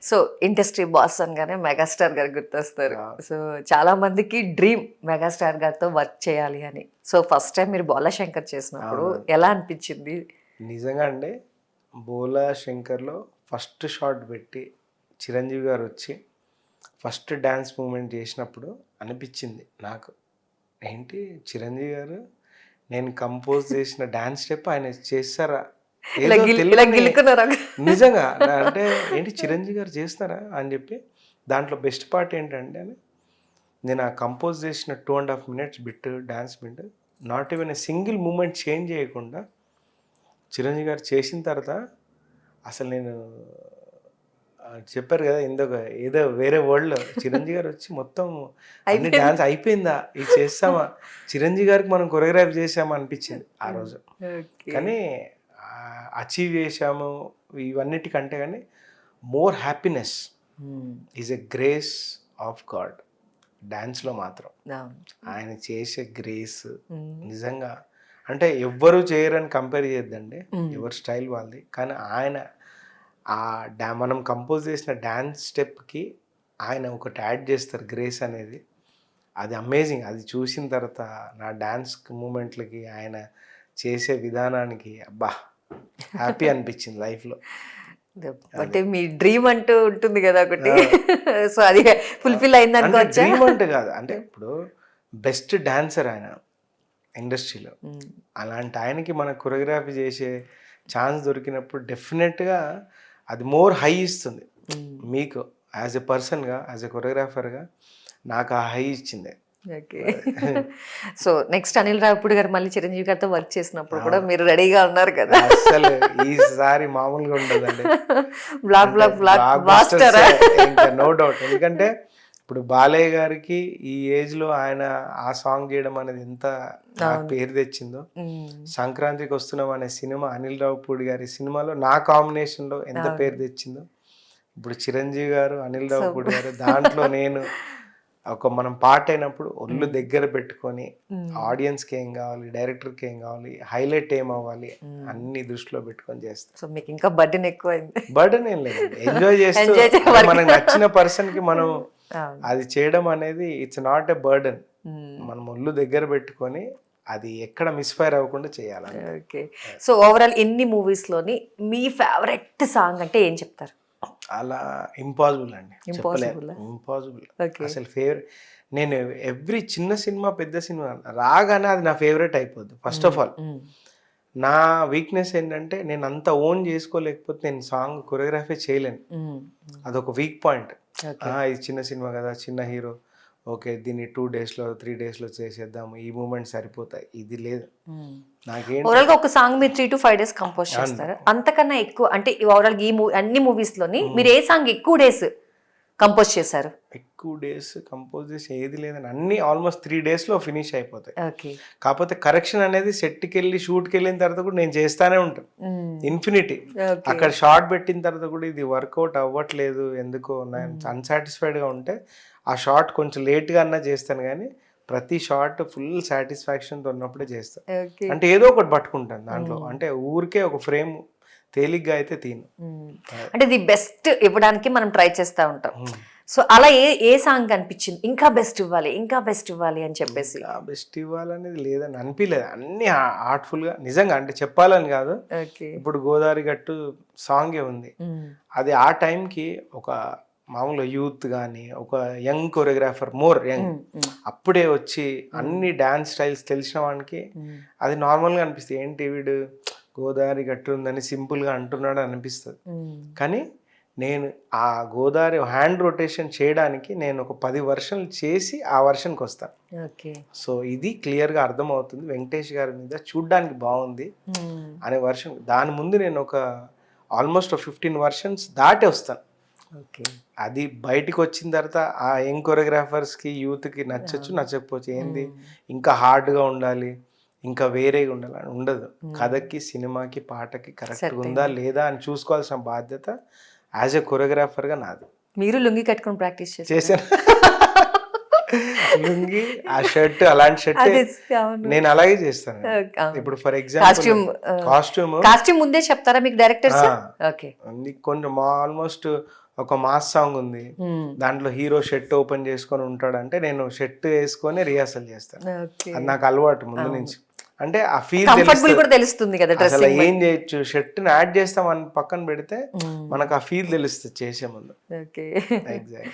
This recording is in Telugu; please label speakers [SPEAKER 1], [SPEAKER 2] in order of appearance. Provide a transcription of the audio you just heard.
[SPEAKER 1] సో ఇండస్ట్రీ బాస్ అనగానే మెగాస్టార్ గారు గుర్తొస్తారు.
[SPEAKER 2] ఆ.
[SPEAKER 1] సో చాలా మందికి డ్రీమ్ మెగాస్టార్ గారితో వర్క్ చేయాలి అని. సో ఫస్ట్ టైం మీరు బాలశంకర్ చేసినప్పుడు
[SPEAKER 2] అవును.
[SPEAKER 1] ఎలా అనిపించింది?
[SPEAKER 2] నిజంగా అండి, బోలా శంకర్లో ఫస్ట్ షాట్ పెట్టి చిరంజీవి గారు వచ్చి ఫస్ట్ డ్యాన్స్ మూమెంట్ చేసినప్పుడు అనిపించింది నాకు, ఏంటి చిరంజీవి గారు నేను కంపోజ్ చేసిన డ్యాన్స్ స్టెప్ ఆయన చేస్తారా,
[SPEAKER 1] ఇలా
[SPEAKER 2] ఏదో
[SPEAKER 1] ఇలా
[SPEAKER 2] తెలుగుని
[SPEAKER 1] గిలుకున్నారా?
[SPEAKER 2] నిజంగా అంటే ఏంటి చిరంజీవి గారు చేస్తారా అని చెప్పి. దాంట్లో బెస్ట్ పార్ట్ ఏంటంటే నేను ఆ కంపోజ్ చేసిన 2.5 minutes bit dance bit not even a single moment change చేయకుండా చిరంజీవి గారు చేసిన తర్వాత అసలు నేను చెప్పారు కదా ఇంకొక ఏదో వేరే వరల్డ్లో చిరంజీవి గారు వచ్చి మొత్తం అన్ని డ్యాన్స్ అయిపోయిందా, ఇది చేస్తామా, చిరంజీవి గారికి మనం కొరియోగ్రాఫ్ చేసామా అనిపించింది ఆ రోజు. కానీ అచీవ్ చేసాము ఇవన్నిటికంటే కానీ more happiness is a grace of God. డ్యాన్స్లో మాత్రం ఆయన చేసే గ్రేస్ నిజంగా అంటే ఎవ్వరు చేయరని కంపేర్ చేయొద్దండి, ఎవరి స్టైల్ వాళ్ళది. కానీ ఆయన మనం కంపోజ్ చేసిన డ్యాన్స్ స్టెప్కి ఆయన ఒకటి యాడ్ చేస్తారు, గ్రేస్ అనేది. అది అమేజింగ్. అది చూసిన తర్వాత నా డ్యాన్స్ మూమెంట్లకి ఆయన చేసే విధానానికి అబ్బా హ్యాపీ అనిపించింది లైఫ్లో.
[SPEAKER 1] అంటే మీ డ్రీమ్ అంటూ ఉంటుంది కదా ఒకటి, సో అది ఫుల్ఫిల్ అయింది అనుకోవచ్చా?
[SPEAKER 2] డ్రీమ్ అంటే కాదు, అంటే ఇప్పుడు బెస్ట్ డాన్సర్ ఆయన ఇండస్ట్రీలో. అలాంటి ఆయనకి మన కొరియోగ్రఫీ చేసే ఛాన్స్ దొరికినప్పుడు డెఫినెట్గా అది మోర్ హై ఇస్తుంది మీకు. యాజ్ ఎ పర్సన్గా, యాజ్ ఎ కొరియోగ్రాఫర్గా నాకు ఆ హై ఇచ్చింది.
[SPEAKER 1] Okay. So next Anil Ravipudi గారు మళ్ళీ చిరంజీవి గారితో వర్క్ చేసినప్పుడు కూడా మీరు రెడీగా ఉన్నారు కదా?
[SPEAKER 2] అసలు ఈసారి మామూలుగా ఉండదండి,
[SPEAKER 1] బ్లాక్ బ్లాక్ బ్లాక్ బాస్టర్,
[SPEAKER 2] ఇంకా నో డౌట్. ఎందుకంటే ఇప్పుడు బాలయ్య గారికి ఈ ఏజ్ లో ఆయన ఆ సాంగ్ చేయడం అనేది ఎంత నాకు పేరు తెచ్చిందో. సంక్రాంతికి వస్తున్నాం అనే సినిమా అనిల్ రావిపూడి గారి సినిమాలో నా కాంబినేషన్ లో ఎంత పేరు తెచ్చిందో. ఇప్పుడు చిరంజీవి గారు, అనిల్ రావిపూడి గారు దాంట్లో నేను ఒక మనం పాట అయినప్పుడు ఒళ్ళు దగ్గర పెట్టుకొని ఆడియన్స్కి ఏం కావాలి, డైరెక్టర్కి ఏం కావాలి, హైలైట్ ఏం అవ్వాలి అన్ని దృష్టిలో పెట్టుకొని చేస్తాం.
[SPEAKER 1] సో మీకు ఇంకా బర్డెన్ ఎక్కువ అయింది?
[SPEAKER 2] బర్డెన్ ఏం లేదు, ఎంజాయ్ చేస్తూ మనకు నచ్చిన పర్సన్కి మనం అది చేయడం అనేది ఇట్స్ నాట్ ఎ బర్డెన్. మనం ఒళ్ళు దగ్గర పెట్టుకొని అది ఎక్కడ మిస్ఫైర్ అవ్వకుండా చేయాలి.
[SPEAKER 1] ఓకే. సో ఓవరాల్ ఎన్ని మూవీస్లోని మీ ఫేవరెట్ సాంగ్ అంటే ఏం చెప్తారు?
[SPEAKER 2] అలా ఇంపాసిబుల్ అండి, చెప్పలేను. ఇంపాసిబుల్ అసలు ఫేవరెట్. నేను ఎవ్రీ చిన్న సినిమా పెద్ద సినిమా రాగానే అది నా ఫేవరెట్ అయిపోద్ది. ఫస్ట్ ఆఫ్ ఆల్ నా వీక్నెస్ ఏంటంటే నేను అంత ఓన్ చేసుకోలేకపోతే నేను సాంగ్ కొరియోగ్రఫీ చేయలేను. అదొక వీక్ పాయింట్. ఇది చిన్న సినిమా కదా, చిన్న హీరో, ఓకే దీన్ని 2 days 3 days చేసేద్దాము, ఈ మూమెంట్ సరిపోతాయి, ఇది లేదు నాకేంటి.
[SPEAKER 1] ఓవరాల్ గా ఒక సాంగ్ మీరు 3 to 5 days కంపోజ్ చేస్తారు, అంతకన్నా ఎక్కువ అంటే ఓవరాల్ ఈ అన్ని మూవీస్ లోని మీరు ఏ సాంగ్ ఎక్కువ డేస్ కంపోజ్ చేశారు?
[SPEAKER 2] ఎక్కువ డేస్ కంపోజ్ చేసి ఏది లేదని అన్ని ఆల్మోస్ట్ 3 days ఫినిష్ అయిపోతాయి.
[SPEAKER 1] ఓకే.
[SPEAKER 2] కాకపోతే కరెక్షన్ అనేది సెట్కి వెళ్ళి షూట్కి వెళ్ళిన తర్వాత కూడా నేను చేస్తానే ఉంటాను ఇన్ఫినిటీ. అక్కడ షార్ట్ పెట్టిన తర్వాత కూడా ఇది వర్కౌట్ అవ్వట్లేదు ఎందుకో అన్సాటిస్ఫైడ్గా ఉంటే ఆ షార్ట్ కొంచెం లేట్గా అన్నా చేస్తాను, కానీ ప్రతి షార్ట్ ఫుల్ సాటిస్ఫాక్షన్తో ఉన్నప్పుడే చేస్తాను. అంటే ఏదో ఒకటి పట్టుకుంటాను దాంట్లో, అంటే ఊరికే ఒక ఫ్రేమ్ తేలిగ్గా అయితే తీను.
[SPEAKER 1] అంటే ది బెస్ట్ ఇవ్వడానికి మనం ట్రై చేస్తూ ఉంటాం. సో అలా ఏ సాంగ్ అనిపించింది ఇంకా బెస్ట్ ఇవ్వాలి, ఇంకా బెస్ట్ ఇవ్వాలి అని చెప్పేసి?
[SPEAKER 2] బెస్ట్ ఇవ్వాలనేది లేదని అనిపించలేదు, అన్ని హార్ట్ఫుల్గా నిజంగా. అంటే చెప్పాలని కాదు, ఇప్పుడు గోదావరి గట్టు సాంగే ఉంది, అది ఆ టైంకి ఒక మామూలుగా యూత్ కానీ ఒక యంగ్ కొరియోగ్రాఫర్, మోర్ యంగ్, అప్పుడే వచ్చి అన్ని డ్యాన్స్ స్టైల్స్ తెలిసిన వానికి అది నార్మల్గా అనిపిస్తుంది. ఏంటి వీడు గోదావరి గట్టు ఉందని సింపుల్గా అంటున్నాడు అనిపిస్తుంది. కానీ నేను ఆ గోదావరి హ్యాండ్ రొటేషన్ చేయడానికి నేను ఒక 10 వర్షన్లు చేసి ఆ వర్షన్కి వస్తాను. సో ఇది క్లియర్గా అర్థమవుతుంది వెంకటేష్ గారి మీద చూడ్డానికి బాగుంది అనే వర్షన్. దాని ముందు నేను ఒక ఆల్మోస్ట్ 15 వర్షన్స్ దాటి వస్తాను. అది బయటికి వచ్చిన తర్వాత ఆ యంగ్ కొరియోగ్రాఫర్స్కి యూత్కి నచ్చచ్చు నచ్చకపోవచ్చు, ఏంది ఇంకా హార్డ్గా ఉండాలి, ఇంకా వేరేగా ఉండాలి అని ఉండదు. కథకి, సినిమాకి, పాటకి కరెక్ట్గా ఉందా లేదా అని చూసుకోవాల్సిన బాధ్యత యాజ్ ఎ కొరియోగ్రాఫర్గా నాది.
[SPEAKER 1] మీరు లుంగి కట్టుకుని ప్రాక్టీస్
[SPEAKER 2] చేశాను. లుంగి, ఆ షర్ట్, అలాంటి షర్ట్ నేను అలాగే చేస్తాను. ఇప్పుడు ఫర్ ఎగ్జాంపుల్ కాస్ట్యూమ్
[SPEAKER 1] ముందే చెప్తారా మీకు డైరెక్టర్స్?
[SPEAKER 2] కొంచెం ఆల్మోస్ట్ ఒక మాస్ సాంగ్ ఉంది, దాంట్లో హీరో షర్ట్ ఓపెన్ చేసుకొని ఉంటాడంటే నేను షర్ట్ వేసుకొని రిహార్సల్ చేస్తాను. అది నాకు అలవాటు ముందు నుంచి. అంటే ఆ ఫీల్
[SPEAKER 1] కంఫర్టబుల్ కూడా తెలుస్తుంది కదా డ్రెస్.
[SPEAKER 2] అసలు ఏం చేయొచ్చు, షర్ట్ ని యాడ్ చేస్తాం అని పక్కన పెడితే మనకు ఆ ఫీల్ తెలుస్తుంది చేసే ముందు.
[SPEAKER 1] ఓకే.
[SPEAKER 2] ఎగ్జాక్ట్.